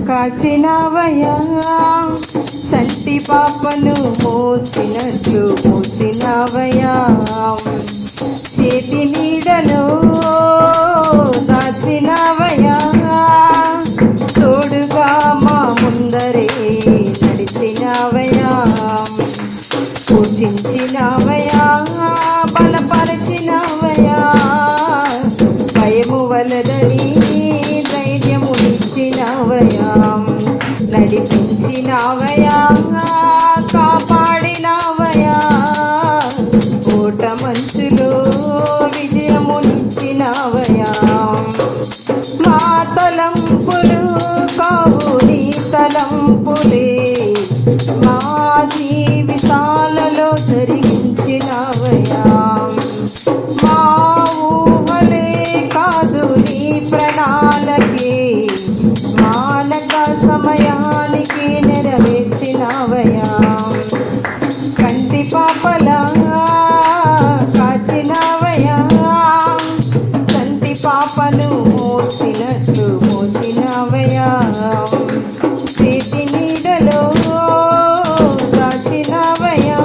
కాచినవయా చంటి పాపను మోసినట్లు మోసినవయా చేతి నీడలో దాచినవయా తోడుగా మా ముందరే నడిచినవయా పూజించినవయా బలపరచినవయా భయము వలదని ధైర్యమునిచ్చినవయా నడిపించినవయా కాపాడినవయా ఓట మంచులో విజయమునిచ్చినవయా మా తలంపులు కావు నీ తలంపులే మా జీవితాలలో జరిగించినవయా మా ఊహలే కాదు నీ ప్రణాళికే మానక సమయానికి నెరవేర్చినవయా కంటి పాపలా కాచినవయా కంటి పాపను మోసినట్లు మోసినవయా చేతి నీడలో దాచినవయా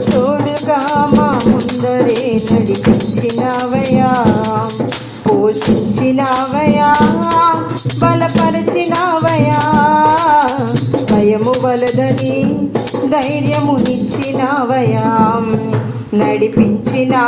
తోడుగా మా ముందరే నడిపించినవయా పోషించినవయా బలపరిచినవయా భయము వలదని ధైర్యమునిచ్చినవయా నడిపించినవయా